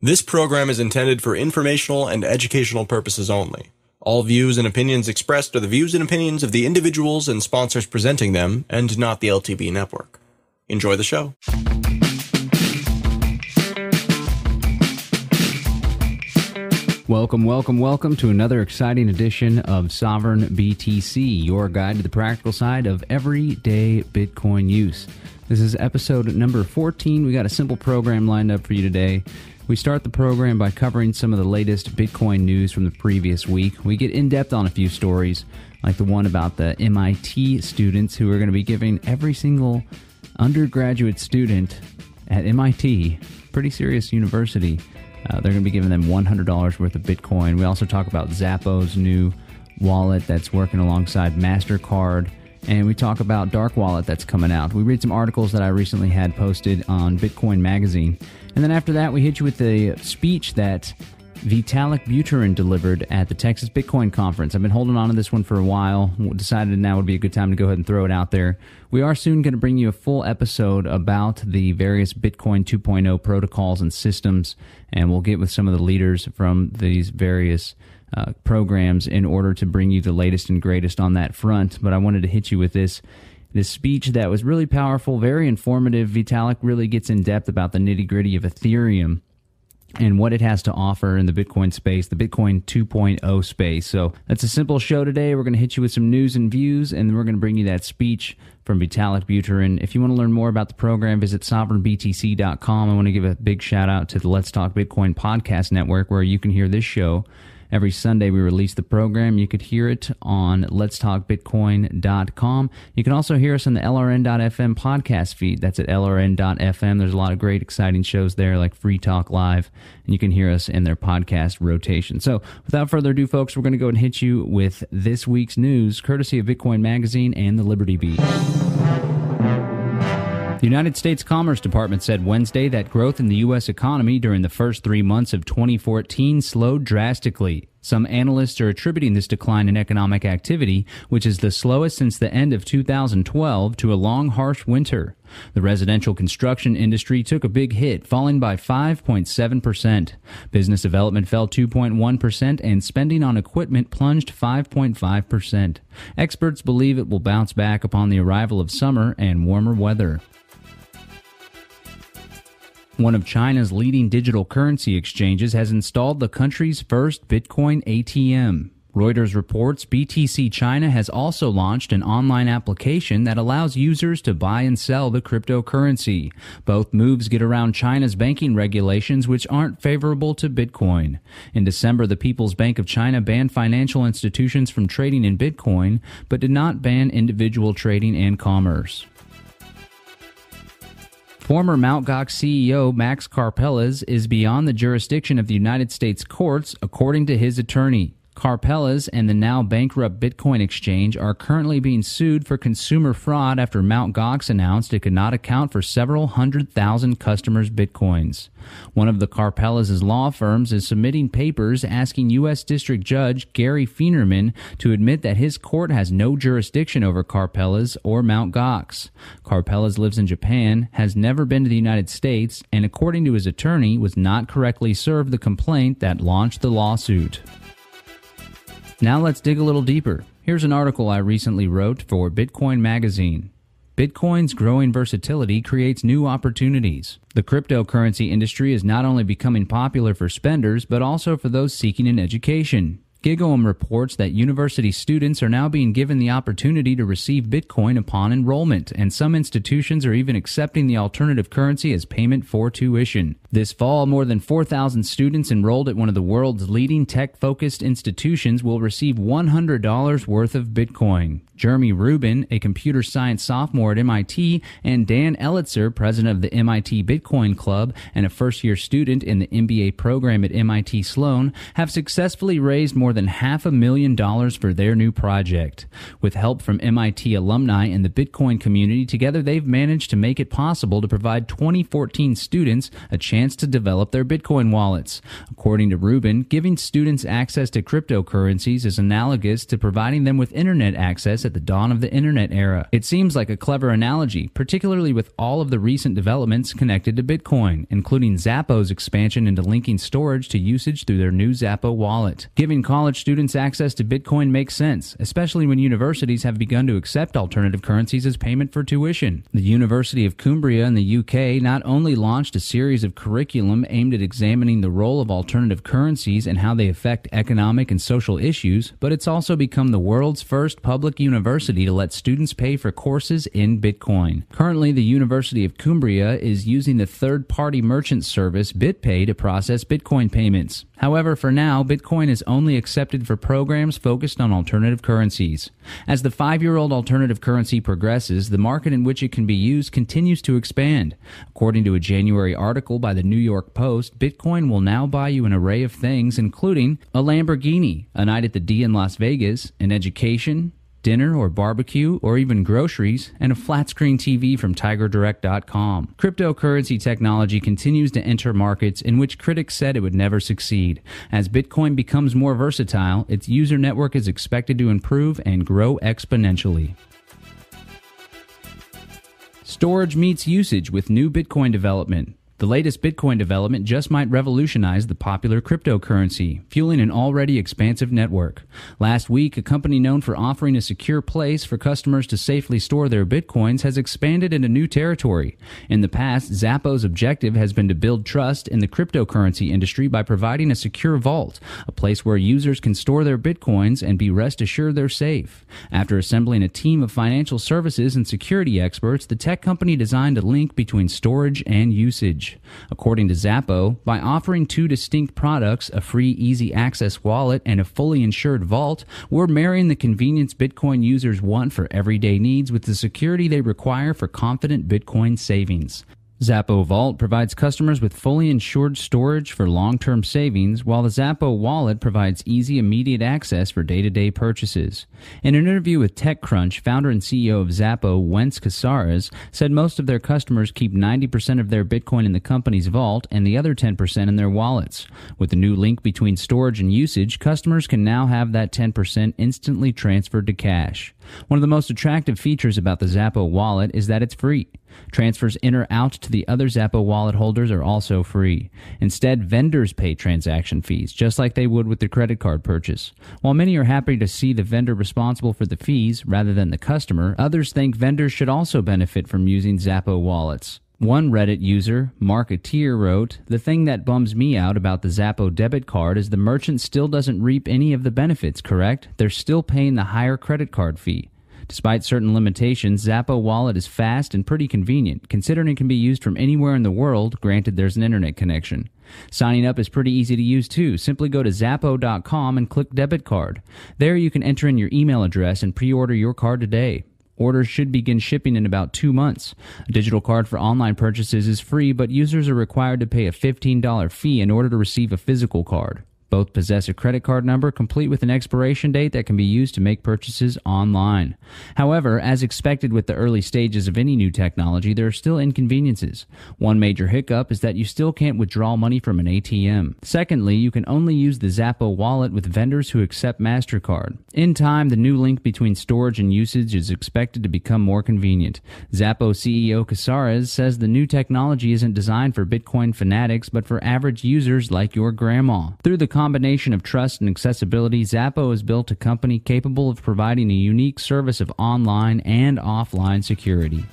This program is intended for informational and educational purposes only. All views and opinions expressed are the views and opinions of the individuals and sponsors presenting them, and not the LTB network. Enjoy the show. Welcome to another exciting edition of SovereignBTC, your guide to the practical side of everyday Bitcoin use. This is episode number 14. We got a simple program lined up for you today. We start the program by covering some of the latest Bitcoin news from the previous week. We get in-depth on a few stories, like the one about the MIT students who are going to be giving every single undergraduate student at MIT, pretty serious university, they're going to be giving them $100 worth of Bitcoin. We also talk about Zappo's new wallet that's working alongside MasterCard. And we talk about Dark Wallet that's coming out. We read some articles that I recently had posted on Bitcoin Magazine. And then after that, we hit you with the speech that Vitalik Buterin delivered at the Texas Bitcoin Conference. I've been holding on to this one for a while. Decided now would be a good time to go ahead and throw it out there. We are soon going to bring you a full episode about the various Bitcoin 2.0 protocols and systems, and we'll get with some of the leaders from these various programs in order to bring you the latest and greatest on that front. But I wanted to hit you with this speech that was really powerful, very informative. Vitalik really gets in depth about the nitty-gritty of Ethereum and what it has to offer in the Bitcoin space, the Bitcoin 2.0 space. So that's a simple show today. We're going to hit you with some news and views, and then we're going to bring you that speech from Vitalik Buterin. If you want to learn more about the program, visit SovereignBTC.com. I want to give a big shout out to the Let's Talk Bitcoin podcast network, where you can hear this show. Every Sunday we release the program. You could hear it on letstalkbitcoin.com. You can also hear us on the LRN.FM podcast feed. That's at LRN.FM. There's a lot of great, exciting shows there like Free Talk Live, and you can hear us in their podcast rotation. So without further ado, folks, we're going to go and hit you with this week's news, courtesy of Bitcoin Magazine and the Liberty Beat. The United States Commerce Department said Wednesday that growth in the U.S. economy during the first 3 months of 2014 slowed drastically. Some analysts are attributing this decline in economic activity, which is the slowest since the end of 2012, to a long, harsh winter. The residential construction industry took a big hit, falling by 5.7%. Business development fell 2.1%, and spending on equipment plunged 5.5%. Experts believe it will bounce back upon the arrival of summer and warmer weather. One of China's leading digital currency exchanges has installed the country's first Bitcoin ATM. Reuters reports BTC China has also launched an online application that allows users to buy and sell the cryptocurrency. Both moves get around China's banking regulations, which aren't favorable to Bitcoin. In December, the People's Bank of China banned financial institutions from trading in Bitcoin, but did not ban individual trading and commerce. Former Mt. Gox CEO Max Karpeles is beyond the jurisdiction of the United States courts, according to his attorney. Karpeles and the now bankrupt Bitcoin exchange are currently being sued for consumer fraud after Mt. Gox announced it could not account for several 100,000 customers' Bitcoins. One of the Karpeles' law firms is submitting papers asking U.S. District Judge Gary Feinerman to admit that his court has no jurisdiction over Karpeles or Mt. Gox. Karpeles lives in Japan, has never been to the United States, and according to his attorney, was not correctly served the complaint that launched the lawsuit. Now let's dig a little deeper. Here's an article I recently wrote for Bitcoin Magazine. Bitcoin's growing versatility creates new opportunities. The cryptocurrency industry is not only becoming popular for spenders, but also for those seeking an education. GigaOM reports that university students are now being given the opportunity to receive Bitcoin upon enrollment, and some institutions are even accepting the alternative currency as payment for tuition. This fall, more than 4,000 students enrolled at one of the world's leading tech-focused institutions will receive $100 worth of Bitcoin. Jeremy Rubin, a computer science sophomore at MIT, and Dan Elitzer, president of the MIT Bitcoin Club and a first-year student in the MBA program at MIT Sloan, have successfully raised more than $500,000 for their new project. With help from MIT alumni and the Bitcoin community, together they've managed to make it possible to provide 2014 students a chance to develop their Bitcoin wallets. According to Rubin, giving students access to cryptocurrencies is analogous to providing them with internet access at the dawn of the internet era. It seems like a clever analogy, particularly with all of the recent developments connected to Bitcoin, including Zappo's expansion into linking storage to usage through their new Zappo wallet. Giving college students access to Bitcoin makes sense, especially when universities have begun to accept alternative currencies as payment for tuition. The University of Cumbria in the UK not only launched a series of curriculum aimed at examining the role of alternative currencies and how they affect economic and social issues, but it's also become the world's first public university to let students pay for courses in Bitcoin. Currently, the University of Cumbria is using the third-party merchant service BitPay to process Bitcoin payments. However, for now, Bitcoin is only accepted for programs focused on alternative currencies. As the 5-year-old alternative currency progresses, the market in which it can be used continues to expand. According to a January article by the New York Post, Bitcoin will now buy you an array of things, including a Lamborghini, a night at the D in Las Vegas, an education, dinner or barbecue, or even groceries, and a flat-screen TV from TigerDirect.com. Cryptocurrency technology continues to enter markets in which critics said it would never succeed. As Bitcoin becomes more versatile, its user network is expected to improve and grow exponentially. Storage meets usage with new Bitcoin development. The latest Bitcoin development just might revolutionize the popular cryptocurrency, fueling an already expansive network. Last week, a company known for offering a secure place for customers to safely store their Bitcoins has expanded into new territory. In the past, Zappo's objective has been to build trust in the cryptocurrency industry by providing a secure vault, a place where users can store their Bitcoins and be rest assured they're safe. After assembling a team of financial services and security experts, the tech company designed a link between storage and usage. According to Zappo, by offering two distinct products, a free easy access wallet and a fully insured vault, we're marrying the convenience Bitcoin users want for everyday needs with the security they require for confident Bitcoin savings. Zappo Vault provides customers with fully insured storage for long-term savings, while the Zappo Wallet provides easy, immediate access for day-to-day purchases. In an interview with TechCrunch, founder and CEO of Zappo, Wentz Casares, said most of their customers keep 90% of their Bitcoin in the company's vault and the other 10% in their wallets. With the new link between storage and usage, customers can now have that 10% instantly transferred to cash. One of the most attractive features about the Zappo wallet is that it's free. Transfers in or out to the other Zappo wallet holders are also free. Instead, vendors pay transaction fees, just like they would with their credit card purchase. While many are happy to see the vendor responsible for the fees rather than the customer, others think vendors should also benefit from using Zappo wallets. One Reddit user, Marketeer, wrote, "The thing that bums me out about the Zappo debit card is the merchant still doesn't reap any of the benefits, correct? They're still paying the higher credit card fee." Despite certain limitations, Zappo Wallet is fast and pretty convenient, considering it can be used from anywhere in the world, granted there's an internet connection. Signing up is pretty easy to use too. Simply go to Zappo.com and click Debit Card. There you can enter in your email address and pre-order your card today. Orders should begin shipping in about 2 months. A digital card for online purchases is free, but users are required to pay a $15 fee in order to receive a physical card. Both possess a credit card number complete with an expiration date that can be used to make purchases online. However, as expected with the early stages of any new technology, there are still inconveniences. One major hiccup is that you still can't withdraw money from an ATM. Secondly, you can only use the Zappo wallet with vendors who accept MasterCard. In time, the new link between storage and usage is expected to become more convenient. Zappo CEO Casares says the new technology isn't designed for Bitcoin fanatics, but for average users like your grandma. Through the combination of trust and accessibility, Zappo has built a company capable of providing a unique service of online and offline security.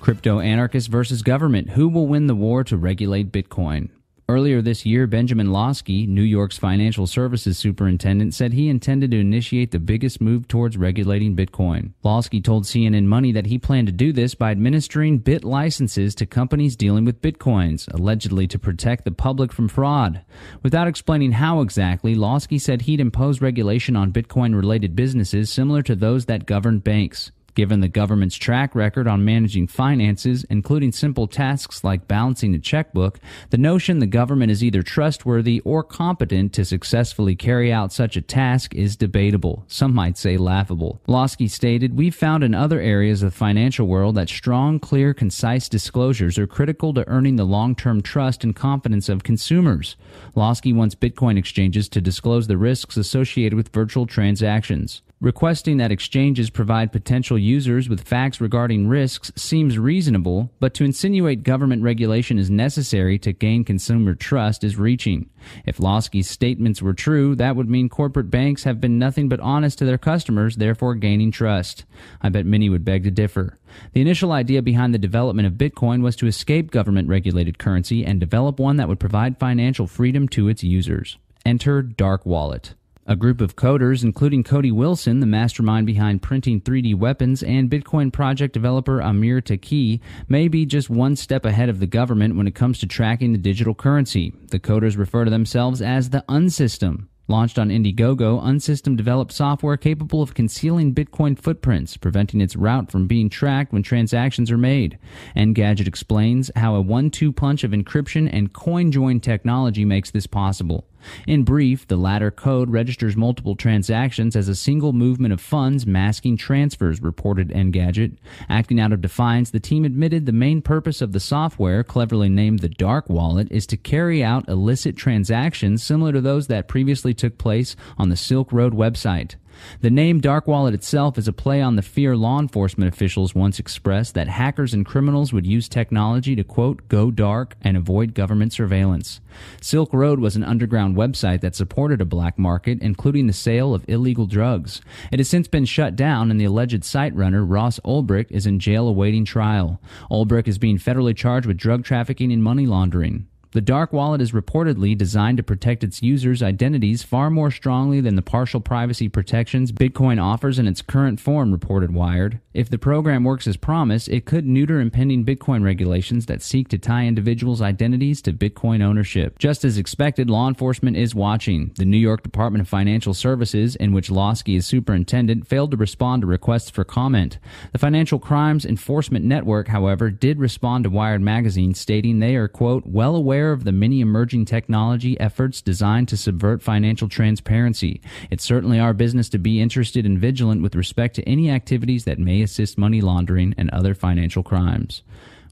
Crypto anarchists versus government. Who will win the war to regulate Bitcoin? Earlier this year, Benjamin Losky, New York's financial services superintendent, said he intended to initiate the biggest move towards regulating Bitcoin. Losky told CNN Money that he planned to do this by administering bit licenses to companies dealing with Bitcoins, allegedly to protect the public from fraud. Without explaining how exactly, Losky said he'd impose regulation on Bitcoin-related businesses similar to those that govern banks. Given the government's track record on managing finances, including simple tasks like balancing a checkbook, the notion the government is either trustworthy or competent to successfully carry out such a task is debatable, some might say laughable. Losky stated, "We've found in other areas of the financial world that strong, clear, concise disclosures are critical to earning the long-term trust and confidence of consumers." Losky wants Bitcoin exchanges to disclose the risks associated with virtual transactions. Requesting that exchanges provide potential users with facts regarding risks seems reasonable, but to insinuate government regulation is necessary to gain consumer trust is reaching. If Losky's statements were true, that would mean corporate banks have been nothing but honest to their customers, therefore gaining trust. I bet many would beg to differ. The initial idea behind the development of Bitcoin was to escape government-regulated currency and develop one that would provide financial freedom to its users. Enter Dark Wallet. A group of coders, including Cody Wilson, the mastermind behind printing 3D weapons, and Bitcoin project developer Amir Taqi, may be just one step ahead of the government when it comes to tracking the digital currency. The coders refer to themselves as the Unsystem. Launched on Indiegogo, Unsystem developed software capable of concealing Bitcoin footprints, preventing its route from being tracked when transactions are made. Engadget explains how a 1-2 punch of encryption and coin-join technology makes this possible. In brief, the latter code registers multiple transactions as a single movement of funds, masking transfers, reported Engadget. Acting out of defiance, the team admitted the main purpose of the software, cleverly named the Dark Wallet, is to carry out illicit transactions similar to those that previously took place on the Silk Road website. The name Dark Wallet itself is a play on the fear law enforcement officials once expressed that hackers and criminals would use technology to, quote, go dark and avoid government surveillance. Silk Road was an underground website that supported a black market, including the sale of illegal drugs. It has since been shut down, and the alleged site runner, Ross Ulbricht, is in jail awaiting trial. Ulbricht is being federally charged with drug trafficking and money laundering. The Dark Wallet is reportedly designed to protect its users' identities far more strongly than the partial privacy protections Bitcoin offers in its current form, reported Wired. If the program works as promised, it could neuter impending Bitcoin regulations that seek to tie individuals' identities to Bitcoin ownership. Just as expected, law enforcement is watching. The New York Department of Financial Services, in which Losky is superintendent, failed to respond to requests for comment. The Financial Crimes Enforcement Network, however, did respond to Wired magazine, stating they are, quote, well aware of the many emerging technology efforts designed to subvert financial transparency. It's certainly our business to be interested and vigilant with respect to any activities that may assist money laundering and other financial crimes.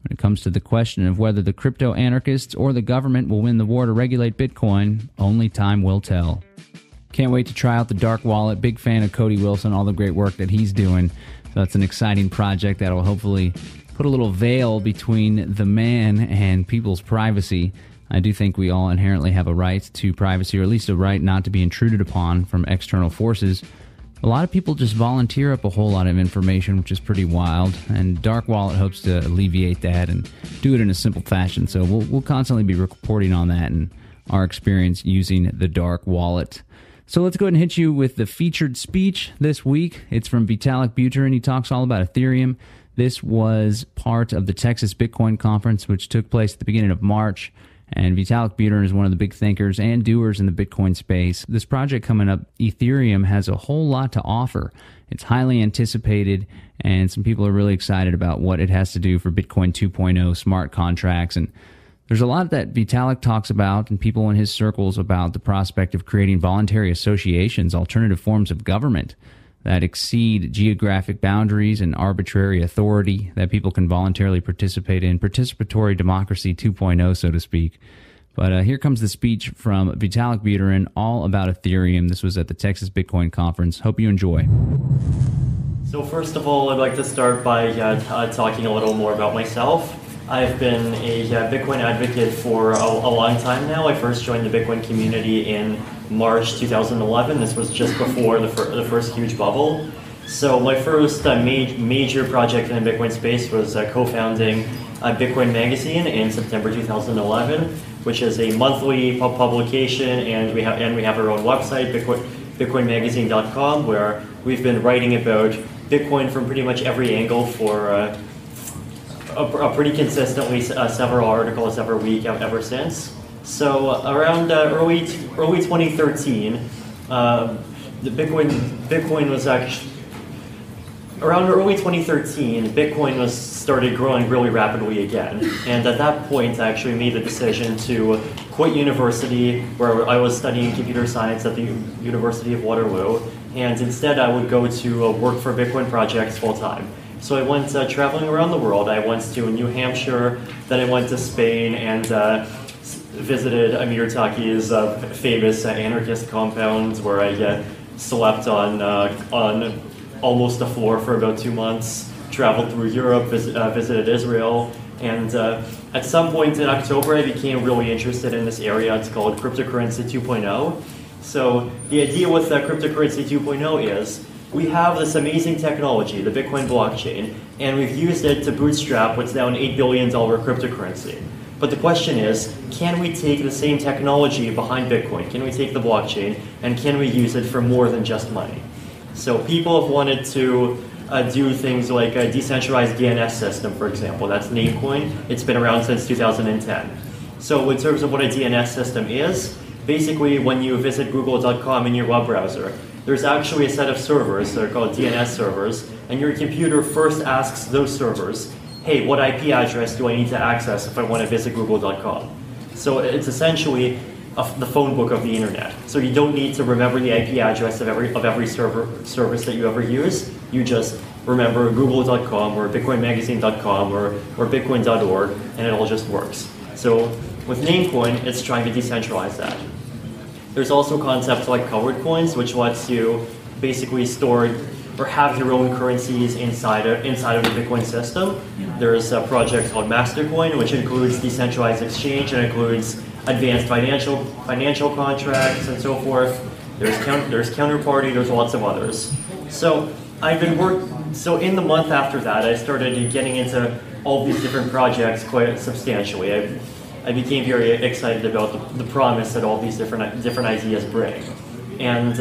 When it comes to the question of whether the crypto anarchists or the government will win the war to regulate Bitcoin, only time will tell. Can't wait to try out the Dark Wallet. Big fan of Cody Wilson, all the great work that he's doing. So it's an exciting project that will hopefully put a little veil between the man and people's privacy. I do think we all inherently have a right to privacy, or at least a right not to be intruded upon from external forces. A lot of people just volunteer up a whole lot of information, which is pretty wild, and Dark Wallet hopes to alleviate that and do it in a simple fashion. So we'll constantly be reporting on that and our experience using the Dark Wallet. So let's go ahead and hit you with the featured speech this week. It's from Vitalik Buterin. He talks all about Ethereum. This was part of the Texas Bitcoin Conference, which took place at the beginning of March. And Vitalik Buterin is one of the big thinkers and doers in the Bitcoin space. This project coming up, Ethereum, has a whole lot to offer. It's highly anticipated, and some people are really excited about what it has to do for Bitcoin 2.0, smart contracts. And there's a lot that Vitalik talks about, and people in his circles, about the prospect of creating voluntary associations, alternative forms of government that exceed geographic boundaries and arbitrary authority that people can voluntarily participate in. Participatory democracy 2.0, so to speak. But here comes the speech from Vitalik Buterin all about Ethereum. This was at the Texas Bitcoin Conference. Hope you enjoy. So first of all, I'd like to start by talking a little more about myself. I've been a Bitcoin advocate for a long time now. I first joined the Bitcoin community in March 2011. This was just before the first huge bubble. So my first major project in the Bitcoin space was co-founding Bitcoin Magazine in September 2011, which is a monthly publication, and we have our own website, bitcoinmagazine.com, where we've been writing about Bitcoin from pretty much every angle for pretty consistently, several articles every week ever since. So around early 2013, the Bitcoin was actually around early 2013. Bitcoin was started growing really rapidly again, and at that point, I actually made the decision to quit university, where I was studying computer science at the University of Waterloo, and instead I would go to work for Bitcoin projects full time. So I went traveling around the world. I went to New Hampshire, then I went to Spain and visited Amir Taqi's famous anarchist compound, where I slept on almost a floor for about 2 months, traveled through Europe, visited Israel, and at some point in October I became really interested in this area. It's called cryptocurrency 2.0. So the idea with cryptocurrency 2.0 is we have this amazing technology, the Bitcoin blockchain, and we've used it to bootstrap what's now an $8 billion cryptocurrency. But the question is, can we take the same technology behind Bitcoin, can we take the blockchain, and can we use it for more than just money? So people have wanted to do things like a decentralized DNS system, for example. That's Namecoin. It's been around since 2010. So in terms of what a DNS system is, basically when you visit google.com in your web browser, there's actually a set of servers that are called DNS servers, and your computer first asks those servers, hey, what IP address do I need to access if I want to visit google.com? So it's essentially the phone book of the internet. So you don't need to remember the IP address of every service that you ever use. You just remember google.com or bitcoinmagazine.com or bitcoin.org, and it all just works. So with Namecoin, it's trying to decentralize that. There's also concepts like covered coins, which lets you basically store or have your own currencies inside of the Bitcoin system. There's a project called Mastercoin, which includes decentralized exchange and includes advanced financial contracts and so forth. There's Counterparty. There's lots of others. So So in the month after that, I started getting into all these different projects quite substantially. I became very excited about the promise that all these different ideas bring. And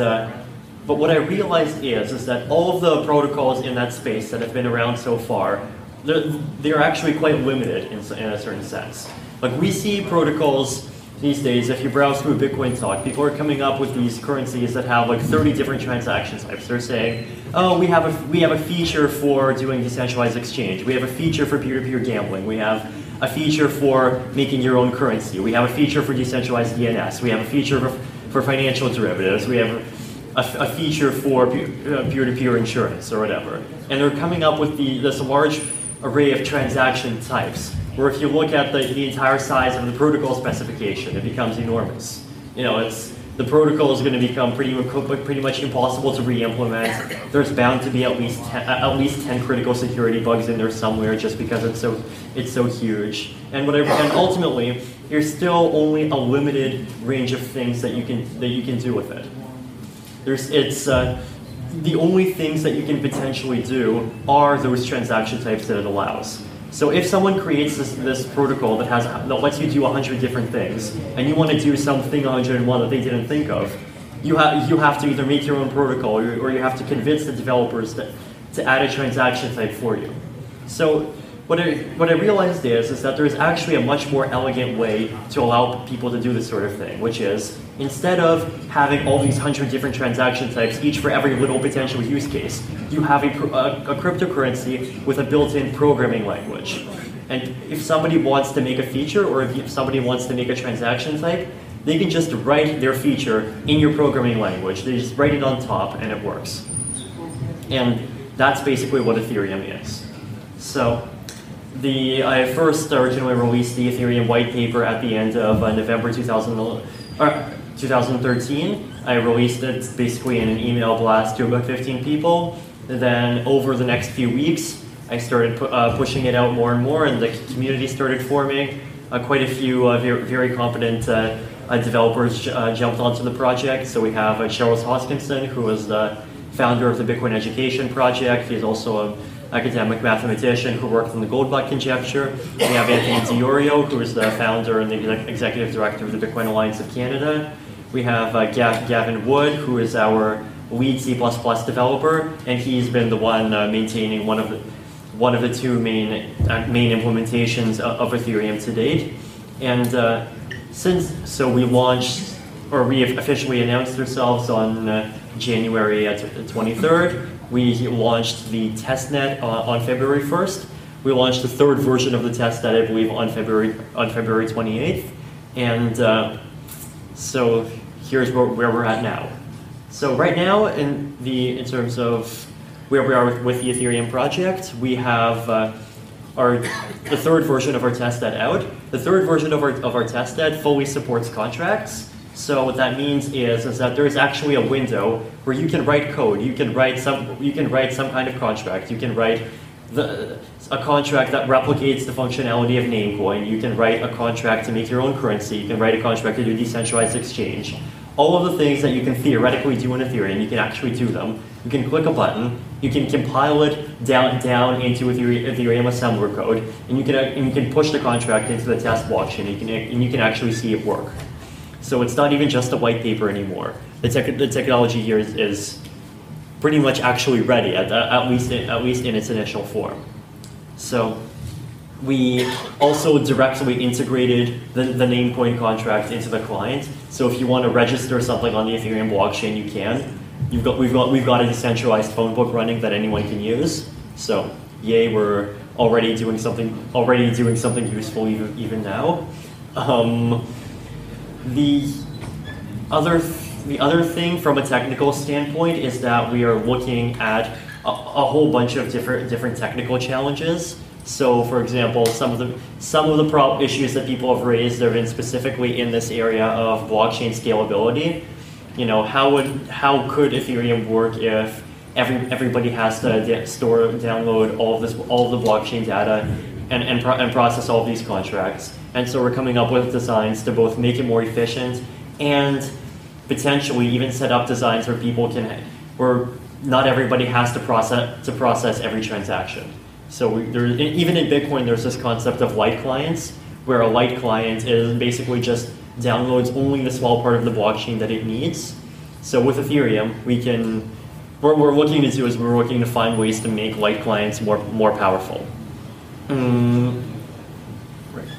but what I realized is that all of the protocols in that space that have been around so far, they're actually quite limited in a certain sense. Like we see protocols these days, if you browse through Bitcoin Talk, people are coming up with these currencies that have like 30 different transaction types. They're saying, oh, we have a feature for doing decentralized exchange. We have a feature for peer-to-peer gambling. We have a feature for making your own currency. We have a feature for decentralized DNS. We have a feature for financial derivatives. We have a feature for peer-to-peer insurance or whatever. And they're coming up with this large array of transaction types, where if you look at the entire size of the protocol specification, it becomes enormous. You know, the protocol is going to become pretty much impossible to re-implement. There's bound to be at least 10 critical security bugs in there somewhere, just because it's so huge. And ultimately, there's still only a limited range of things that you can do with it. The only things that you can potentially do are those transaction types that it allows. So if someone creates this protocol that lets you do 100 different things, and you want to do something 101 that they didn't think of, you have to either make your own protocol or you have to convince the developers to add a transaction type for you. So what I realized is that there's actually a much more elegant way to allow people to do this sort of thing, which is instead of having all these 100 different transaction types, each for every little potential use case, you have a cryptocurrency with a built-in programming language. And if somebody wants to make a feature or if somebody wants to make a transaction type, they can just write their feature in your programming language. They just write it on top and it works. And that's basically what Ethereum is. So I first originally released the Ethereum white paper at the end of November 2013. I released it basically in an email blast to about 15 people. Then over the next few weeks, I started pushing it out more and more, and the community started forming. Quite a few very competent developers jumped onto the project. So we have Charles Hoskinson, who is the founder of the Bitcoin Education Project. He's also an academic mathematician who worked on the Goldblatt conjecture. We have Anthony Diorio, who is the founder and the executive director of the Bitcoin Alliance of Canada. We have Gavin Wood, who is our lead C++ developer, and he's been the one maintaining one of the two main implementations of Ethereum to date. And we have officially announced ourselves on January 23rd. We launched the testnet on February 1st. We launched the third version of the testnet, I believe, on February 28th. And so here's where we're at now. So right now, in terms of where we are with the Ethereum project, we have the third version of our testnet out. The third version of our testnet fully supports contracts. So what that means is that there's actually a window where you can write code. You can write some kind of contract. You can write a contract that replicates the functionality of Namecoin. You can write a contract to make your own currency. You can write a contract to do decentralized exchange. All of the things that you can theoretically do in Ethereum, you can actually do them. You can click a button, you can compile it down into Ethereum assembler code, and you can push the contract into the test blockchain, and you can actually see it work. So it's not even just a white paper anymore. The technology here is pretty much actually ready, at least in its initial form. So we also directly integrated the Namecoin contract into the client. So if you want to register something on the Ethereum blockchain, you can. We've got a decentralized phone book running that anyone can use. So yay, we're already doing something useful even now. The other thing from a technical standpoint is that we are looking at a whole bunch of different technical challenges. So, for example, some of the issues that people have raised have been specifically in this area of blockchain scalability. You know, how could Ethereum work if everybody has to download all of the blockchain data and process all of these contracts? And so we're coming up with designs to both make it more efficient and potentially even set up designs where not everybody has to process every transaction. So even in Bitcoin, there's this concept of light clients, where a light client is basically just downloads only the small part of the blockchain that it needs. So with Ethereum, what we're looking to do is we're looking to find ways to make light clients more powerful. Right.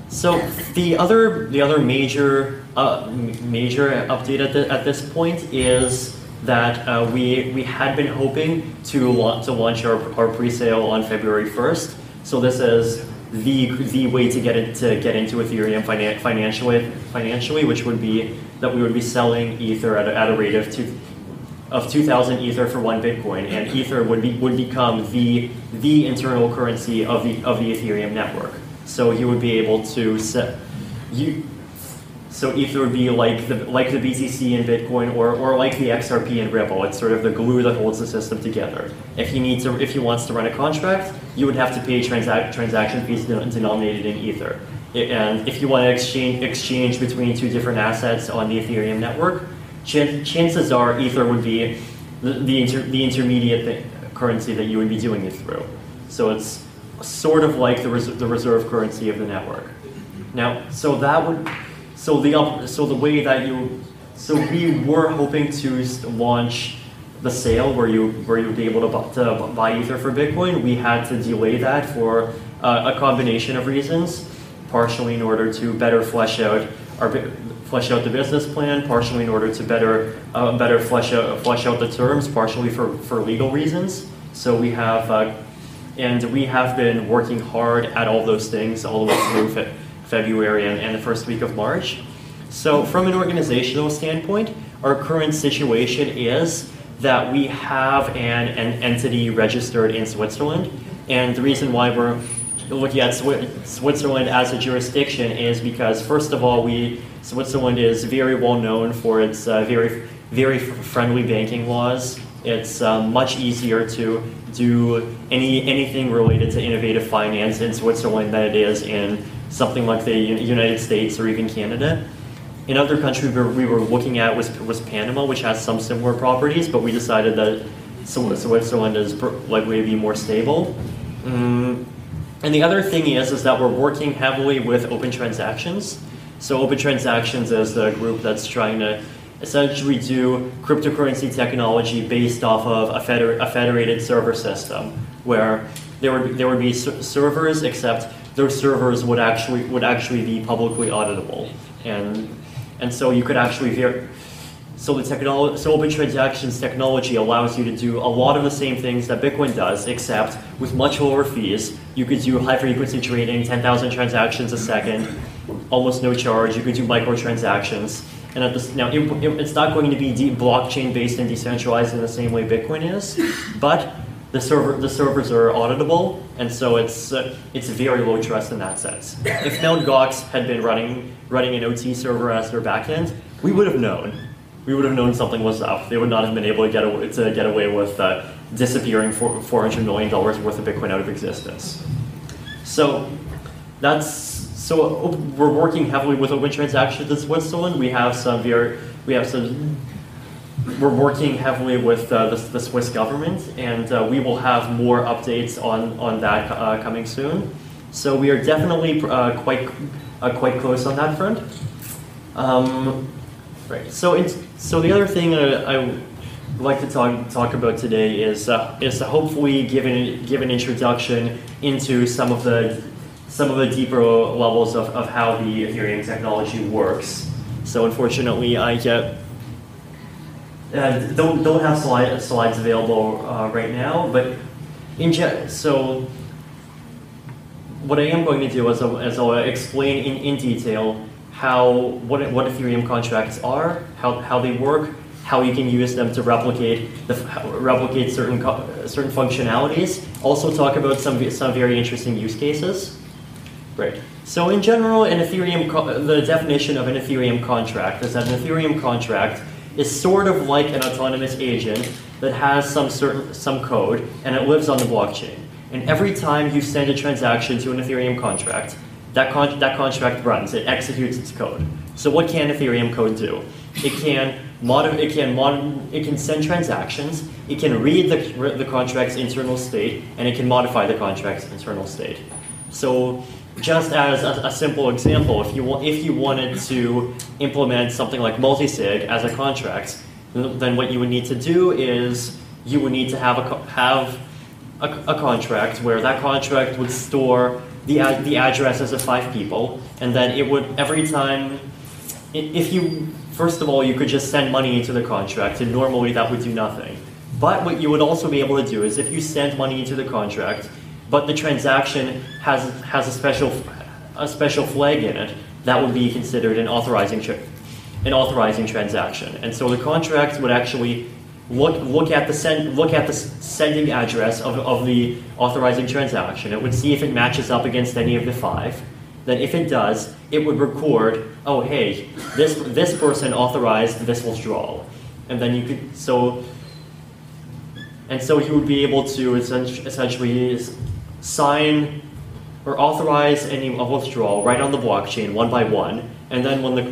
So the other major update at this point is that we had been hoping to launch our pre-sale on February 1st. So this is the way to get into Ethereum financially, which would be that we would be selling Ether at a rate of 2,000 Ether for 1 Bitcoin, and Ether would become the internal currency of the Ethereum network. So you would be able to So Ether would be like the BTC in Bitcoin, or like the XRP in Ripple. It's sort of the glue that holds the system together. If he wants to run a contract, you would have to pay transaction fees denominated in Ether. And if you want to exchange between two different assets on the Ethereum network, chances are Ether would be the intermediate currency that you would be doing it through. So it's sort of like the reserve currency of the network. Now, we were hoping to launch the sale where you would be able to buy Ether for Bitcoin. We had to delay that for a combination of reasons, partially in order to better flesh out the business plan, partially in order to better flesh out the terms, partially for legal reasons. So we have been working hard at all those things all the way through February and the first week of March. So from an organizational standpoint, our current situation is that we have an entity registered in Switzerland. And the reason why we're looking at Switzerland as a jurisdiction is because, first of all, Switzerland is very well known for its very, very friendly banking laws. It's much easier to do anything related to innovative finance in Switzerland than it is in something like the United States or even Canada. Another country we were looking at was Panama, which has some similar properties, but we decided that Switzerland is likely to be more stable. And the other thing is that we're working heavily with Open Transactions. So Open Transactions is the group that's trying to essentially do cryptocurrency technology based off of a federated server system, where there would be servers, except those servers would actually be publicly auditable, and so you could actually so Open Transactions technology allows you to do a lot of the same things that Bitcoin does, except with much lower fees. You could do high frequency trading, 10,000 transactions a second, almost no charge. You could do microtransactions. And it's not going to be blockchain based and decentralized in the same way Bitcoin is, but the servers are auditable, and so it's very low trust in that sense. If Mt. Gox had been running an OT server as their backend, we would have known. We would have known something was up. They would not have been able to get away with disappearing $400 million worth of Bitcoin out of existence. So we're working heavily with open transactions in Switzerland. We're working heavily with the Swiss government, and we will have more updates on that coming soon. So we are definitely quite close on that front. Right. So the other thing I would like to talk about today is to hopefully give an introduction into some of the deeper levels of how the Ethereum technology works. So unfortunately, I don't have slides available right now, but so what I am going to do is I'll explain in detail what Ethereum contracts are, how they work, how you can use them to replicate certain functionalities. Also talk about some very interesting use cases. Right. So in general, the definition of an Ethereum contract is that an Ethereum contract is sort of like an autonomous agent that has some code, and it lives on the blockchain. And every time you send a transaction to an Ethereum contract, that contract runs. It executes its code. So what can Ethereum code do? It can send transactions. It can read the contract's internal state, and it can modify the contract's internal state. So just as a simple example, if you wanted to implement something like multisig as a contract, then what you would need to do is you would need to have a contract where that contract would store the addresses of 5 people, and then it would every time, first of all, you could just send money into the contract, and normally that would do nothing. But what you would also be able to do is if you send money into the contract, but the transaction has a special flag in it, that would be considered an authorizing transaction. And so the contract would actually look at the sending address of the authorizing transaction. It would see if it matches up against any of the 5. Then if it does, it would record, oh hey, this person authorized this withdrawal. And then you could so you would be able to essentially sign or authorize any withdrawal right on the blockchain one by one. And then when the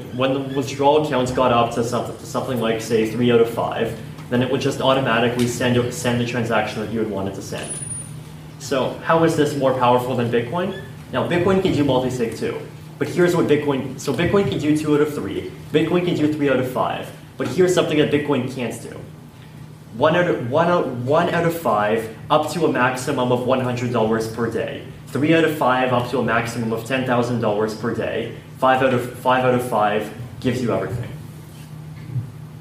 withdrawal counts got up to something like, say, 3 out of 5, then it would just automatically send the transaction that you had wanted to send. So how is this more powerful than Bitcoin? Now, Bitcoin can do multisig too. But here's what Bitcoin can do 2 out of 3. Bitcoin can do 3 out of 5. But here's something that Bitcoin can't do. 1 out of 5 up to a maximum of $100 per day. 3 out of 5 up to a maximum of $10,000 per day. 5 out of 5 gives you everything.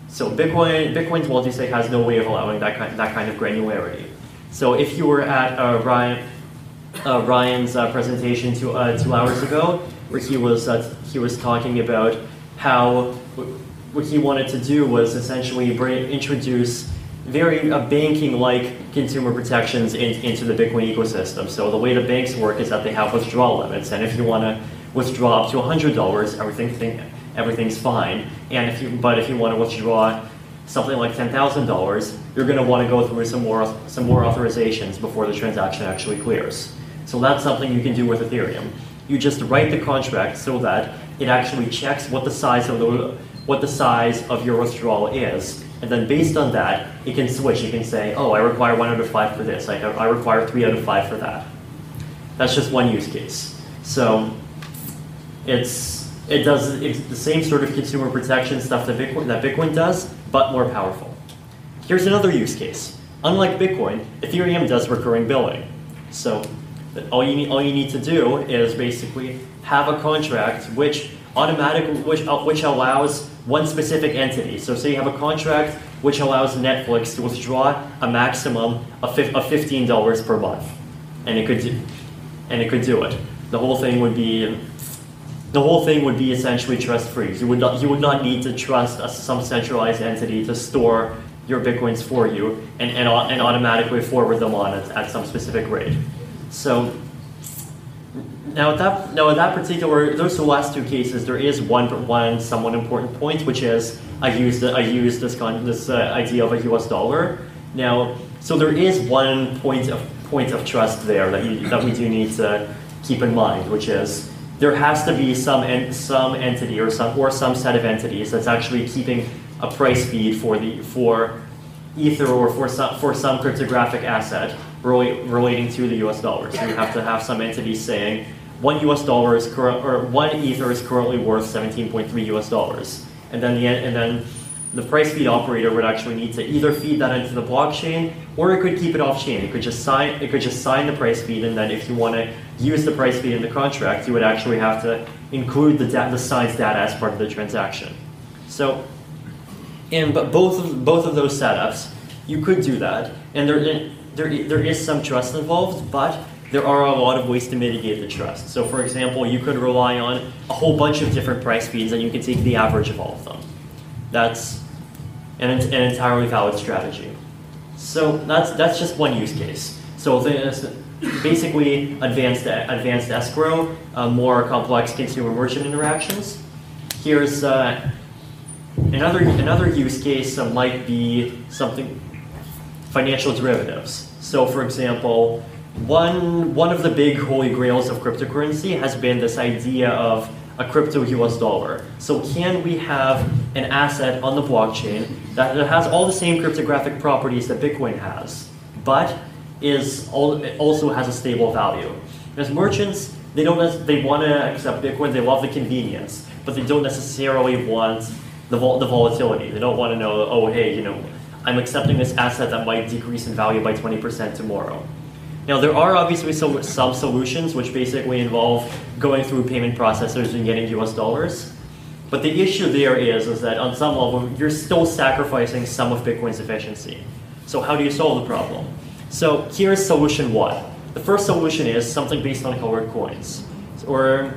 So Bitcoin's multisig has no way of allowing that kind of granularity. So if you were at Ryan's presentation 2 hours ago, where he was talking about how what he wanted to do was essentially introduce very banking-like consumer protections into the Bitcoin ecosystem. So the way the banks work is that they have withdrawal limits, and if you want to withdraw up to $100, everything's fine. And if you want to withdraw something like $10,000, you're going to want to go through some more authorizations before the transaction actually clears. So that's something you can do with Ethereum. You just write the contract so that it actually checks what the size of your withdrawal is, and then based on that, it can switch. It can say, oh, I require 1 out of 5 for this. I require 3 out of 5 for that. That's just one use case. So it's the same sort of consumer protection stuff that Bitcoin does, but more powerful. Here's another use case. Unlike Bitcoin, Ethereum does recurring billing. So all you need to do is basically have a contract which allows one specific entity. So say you have a contract which allows Netflix to withdraw a maximum of $15 per month, and it could do it. The whole thing would be essentially trust-free. You would not need to trust some centralized entity to store your Bitcoins for you and automatically forward them on at some specific rate. So now in that particular, those two last two cases, there is one somewhat important point, which is I use this idea of a US dollar. Now, so there is one point of trust there that we do need to keep in mind, which is there has to be some entity or some set of entities that's actually keeping a price feed for Ether or for some cryptographic asset relating to the US dollar. So you have to have some entity saying one Ether is currently worth 17.3 US dollars, and then the price feed operator would actually need to either feed that into the blockchain, or it could keep it off chain. It could just sign the price feed, and then if you want to use the price feed in the contract, you would actually have to include the signed data as part of the transaction. So, but both of those setups, you could do that, and there is some trust involved, but there are a lot of ways to mitigate the trust. So, for example, you could rely on a whole bunch of different price feeds, and you can take the average of all of them. That's an entirely valid strategy. So that's just one use case. So basically, advanced escrow, more complex consumer-merchant interactions. Here's another use case might be something financial derivatives. So, for example, one of the big holy grails of cryptocurrency has been this idea of a crypto US dollar. So can we have an asset on the blockchain that has all the same cryptographic properties that Bitcoin has, but also has a stable value? As merchants, they want to accept Bitcoin, they love the convenience, but they don't necessarily want the volatility. They don't want to know, oh, hey, I'm accepting this asset that might decrease in value by 20% tomorrow. Now, there are obviously some solutions which basically involve going through payment processors and getting US dollars. But the issue there is that on some level, you're still sacrificing some of Bitcoin's efficiency. So how do you solve the problem? So here's solution one. The first solution is something based on colored coins. So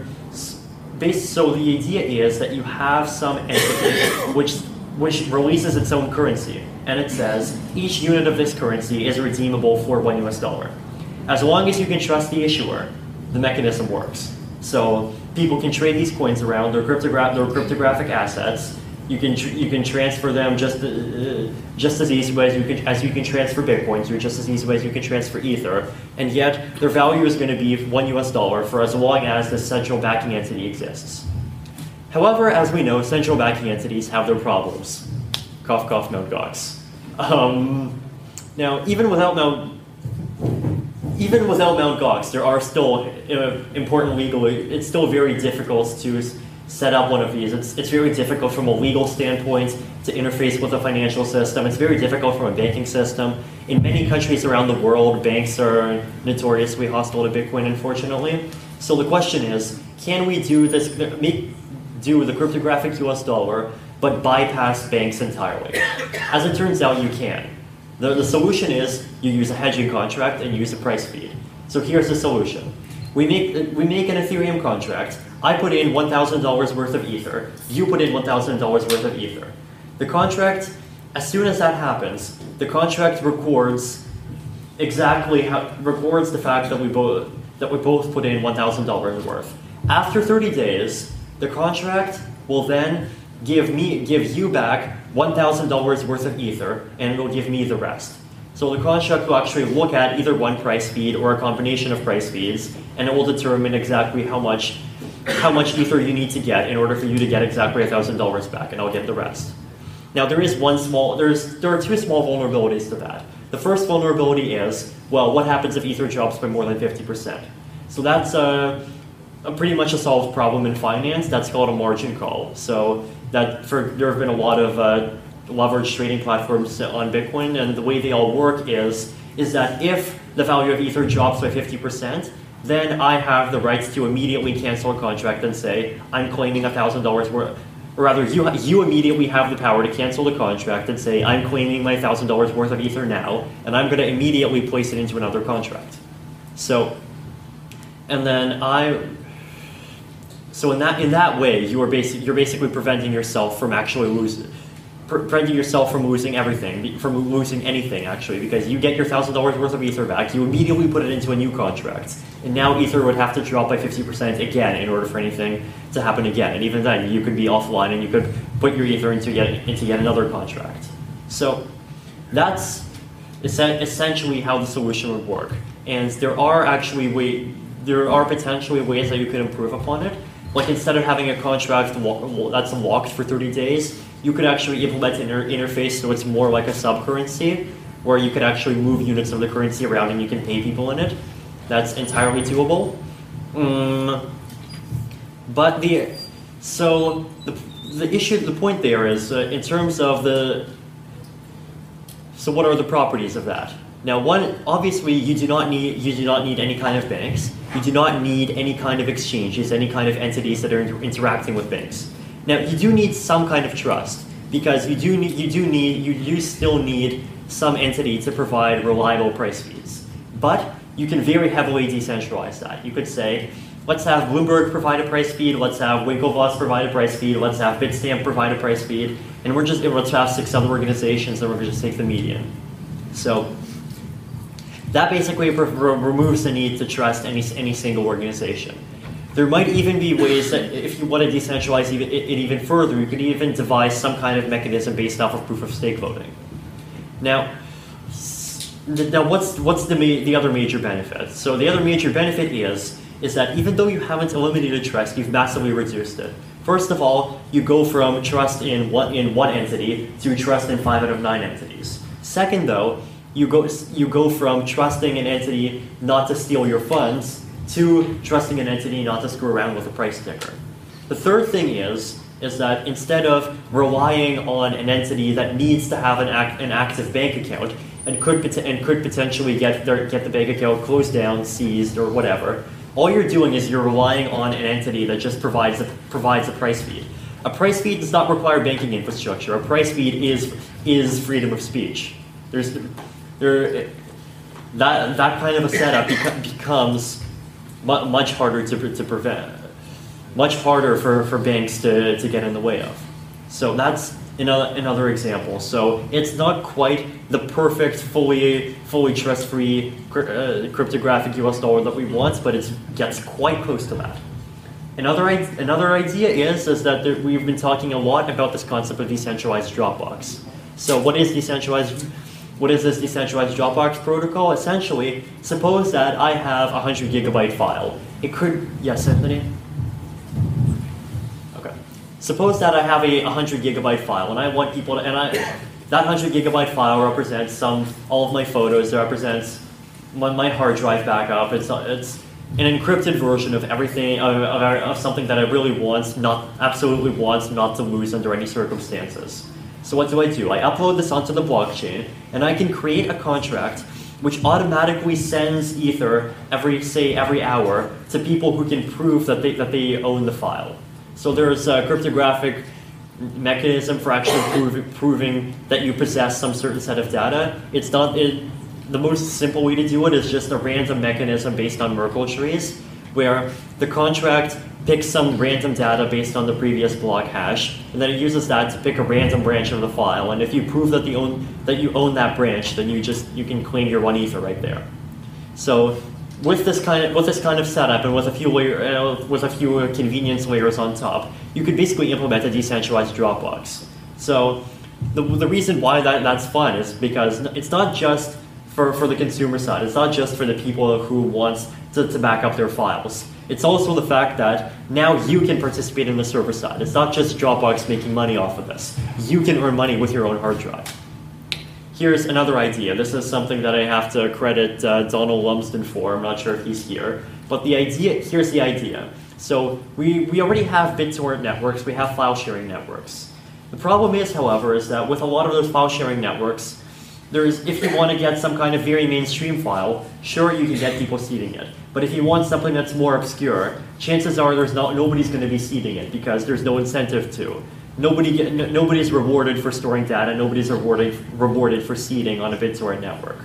the idea is that you have some entity which releases its own currency. And it says each unit of this currency is redeemable for $1 US. As long as you can trust the issuer, the mechanism works. So people can trade these coins around. They're cryptographic assets. You can transfer them just as easily as you can transfer Bitcoins, or just as easily as you can transfer Ether. And yet their value is going to be $1 US for as long as this central backing entity exists. However, as we know, central backing entities have their problems. Cough, cough, Mt. Gox. Now, even without Mt. Gox, there are still important it's still very difficult to set up one of these. It's very difficult from a legal standpoint to interface with the financial system. It's very difficult from a banking system. In many countries around the world, banks are notoriously hostile to Bitcoin, unfortunately. So the question is, can we do the cryptographic US dollar, but bypass banks entirely? As it turns out, you can. The solution is you use a hedging contract and use a price feed. So here's the solution. We make an Ethereum contract. I put in $1,000 worth of Ether. You put in $1,000 worth of Ether. The contract, as soon as that happens, the contract records the fact that we both put in $1,000 worth. After 30 days, the contract will then give you back $1,000 worth of Ether, and it'll give me the rest. So the contract will actually look at either one price feed or a combination of price feeds, and it will determine exactly how much Ether you need to get in order for you to get exactly $1,000 back, and I'll get the rest. Now there are two small vulnerabilities to that. The first vulnerability is, well, what happens if Ether drops by more than 50%? So that's pretty much a solved problem in finance. That's called a margin call. So there have been a lot of leveraged trading platforms on Bitcoin, and the way they all work is that if the value of Ether drops by 50%, then I have the rights to immediately cancel a contract and say, I'm claiming $1,000 worth, or rather, you immediately have the power to cancel the contract and say, I'm claiming my $1,000 worth of Ether now, and I'm going to immediately place it into another contract. So, and then in that way, you're basically preventing yourself from actually preventing yourself from losing everything, from losing anything actually, because you get your $1,000 worth of Ether back, you immediately put it into a new contract, and now Ether would have to drop by 50% again in order for anything to happen again, and even then you could be offline and you could put your Ether into yet another contract. So that's essentially how the solution would work, and there are potentially ways that you could improve upon it. Like instead of having a contract that's locked for 30 days, you could actually implement an interface so it's more like a sub-currency, where you could actually move units of the currency around and you can pay people in it. That's entirely doable. But the point there is in terms of so what are the properties of that? Now, one, obviously, you do not need any kind of banks. You do not need any kind of exchanges, any kind of entities that are interacting with banks. Now, you do need some kind of trust, because you do still need some entity to provide reliable price feeds. But you can very heavily decentralize that. You could say, let's have Bloomberg provide a price feed, let's have Winklevoss provide a price feed, let's have Bitstamp provide a price feed, and let's have 6 other organizations, and we're going to just take the median. So that basically removes the need to trust any single organization. There might even be ways that if you want to decentralize it even further, you could even devise some kind of mechanism based off of proof of stake voting. Now what's the other major benefit? So the other major benefit is that even though you haven't eliminated trust, you've massively reduced it. First of all, you go from trust in one entity to trust in 5 out of 9 entities. Second, though, you go from trusting an entity not to steal your funds to trusting an entity not to screw around with a price ticker. The third thing is that instead of relying on an entity that needs to have an active bank account and could potentially get the bank account closed down, seized, or whatever, all you're doing is you're relying on an entity that just provides a price feed. A price feed does not require banking infrastructure. A price feed is freedom of speech. That kind of a setup becomes much harder to prevent, much harder for banks to get in the way of. So that's another example. So it's not quite the perfect, fully trust-free cryptographic US dollar that we want, but it gets quite close to that. Another idea is that we've been talking a lot about this concept of decentralized Dropbox. So what is this decentralized Dropbox protocol? Essentially, suppose that I have a 100 gigabyte file. It could, yes, Anthony? Okay. Suppose that I have a 100 gigabyte file, and I want people to, that 100 gigabyte file represents all of my photos. It represents my hard drive backup. It's an encrypted version of everything, of something that I really absolutely want not to lose under any circumstances. So what do? I upload this onto the blockchain, and I can create a contract which automatically sends Ether every hour to people who can prove that they own the file. So there's a cryptographic mechanism for actually proving that you possess some certain set of data. The most simple way to do it is just a random mechanism based on Merkle trees, where the contract picks some random data based on the previous block hash, and then it uses that to pick a random branch of the file. And if you prove that you own that branch, then you can claim your 1 Ether right there. So with this kind of setup and with a few convenience layers on top, you could basically implement a decentralized Dropbox. So the reason why that's fun is because it's not just for the consumer side. It's not just for the people who want to back up their files. It's also the fact that now you can participate in the server side. It's not just Dropbox making money off of this. You can earn money with your own hard drive. Here's another idea. This is something that I have to credit Donald Lumsden for. I'm not sure if he's here. But here's the idea. So we already have BitTorrent networks. We have file sharing networks. The problem is, however, is that with a lot of those file sharing networks, if you want to get some kind of very mainstream file, sure, you can get people seeding it. But if you want something that's more obscure, chances are nobody's going to be seeding it because there's no incentive to. Nobody's rewarded for storing data. Nobody's rewarded for seeding on a BitTorrent network.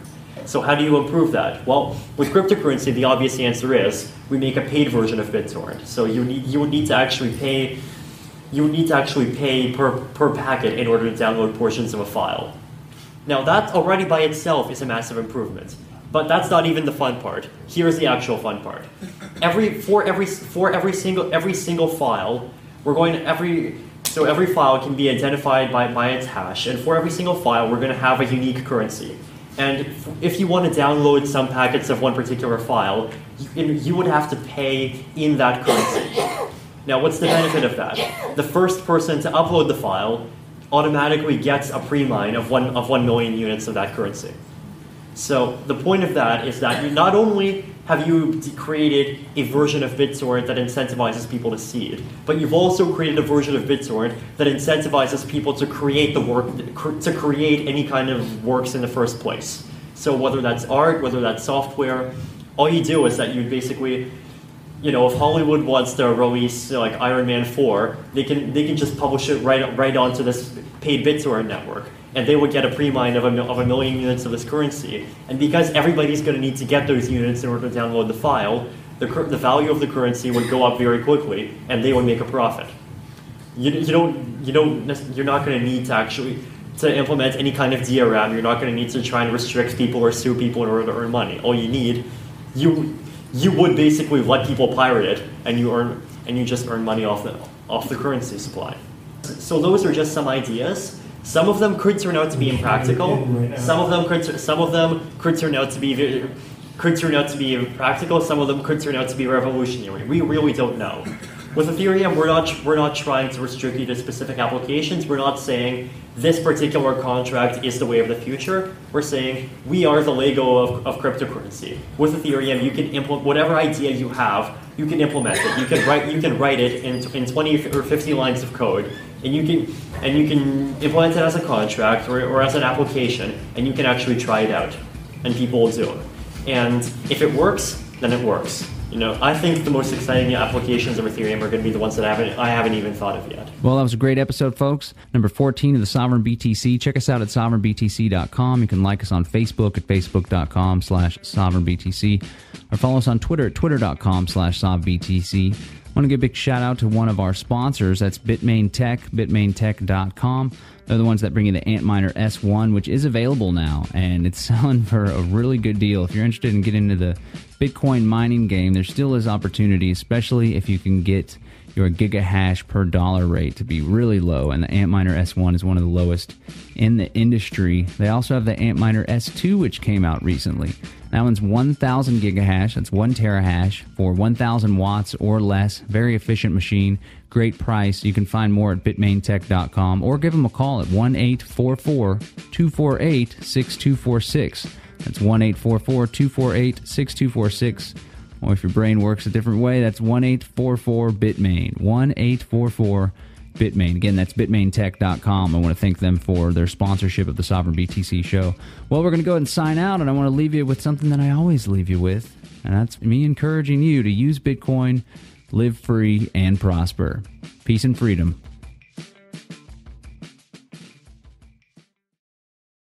So how do you improve that? Well, with cryptocurrency, the obvious answer is we make a paid version of BitTorrent. So you would need to actually pay you would need to actually pay per packet in order to download portions of a file. Now that already by itself is a massive improvement, but that's not even the fun part. Here's the actual fun part. For every single file, so every file can be identified by its hash, and for every single file, we're going to have a unique currency. And if you want to download some packets of one particular file, you would have to pay in that currency. Now, what's the benefit of that? The first person to upload the file automatically gets a pre-mine of 1 million units of that currency. So the point of that is that you not only have you created a version of BitTorrent that incentivizes people to seed, but you've also created a version of BitTorrent that incentivizes people to create the work, to create any kind of works in the first place. So whether that's art, whether that's software, all you do is that you basically, if Hollywood wants to release like Iron Man 4, they can just publish it right onto this paid BitTorrent network, and they would get a pre-mine of a million units of this currency. And because everybody's going to need to get those units in order to download the file, the value of the currency would go up very quickly, and they would make a profit. You're not going to need to actually to implement any kind of DRM. You're not going to need to try and restrict people or sue people in order to earn money. All you need, you would basically let people pirate it, and you just earn money off the currency supply. So those are just some ideas. Some of them could turn out to be impractical. Some of them could turn out to be impractical. Some of them could turn out to be revolutionary. We really don't know. With Ethereum, we're not trying to restrict you to specific applications. We're not saying this particular contract is the way of the future. We're saying we are the Lego of cryptocurrency. With Ethereum, you can implement whatever idea you have. You can implement it. You can write it in 20 or 50 lines of code, and you can implement it as a contract or as an application, and you can actually try it out, and people will do it. And if it works, then it works. I think the most exciting applications of Ethereum are going to be the ones that I haven't even thought of yet. Well, that was a great episode, folks. Number 14 of the Sovereign BTC. Check us out at SovereignBTC.com. You can like us on Facebook at Facebook.com/SovereignBTC, or follow us on Twitter at Twitter.com/SovBTC. I want to give a big shout out to one of our sponsors. That's Bitmain Tech, BitmainTech.com. They're the ones that bring you the Antminer S1, which is available now, and it's selling for a really good deal. If you're interested in getting into the Bitcoin mining game, there still is opportunity, especially if you can get your gigahash per dollar rate to be really low, and the Antminer S1 is one of the lowest in the industry. They also have the Antminer S2, which came out recently. That one's 1,000 gigahash, that's 1 terahash for 1,000 watts or less. Very efficient machine, great price. You can find more at bitmaintech.com or give them a call at 1-844-248-6246. That's 1-844-248-6246. Or if your brain works a different way, that's 1-844-BITMAIN. 1-844-BITMAIN. Again, that's bitmaintech.com. I want to thank them for their sponsorship of the Sovereign BTC show. Well, we're going to go ahead and sign out, and I want to leave you with something that I always leave you with, and that's me encouraging you to use Bitcoin, live free, and prosper. Peace and freedom.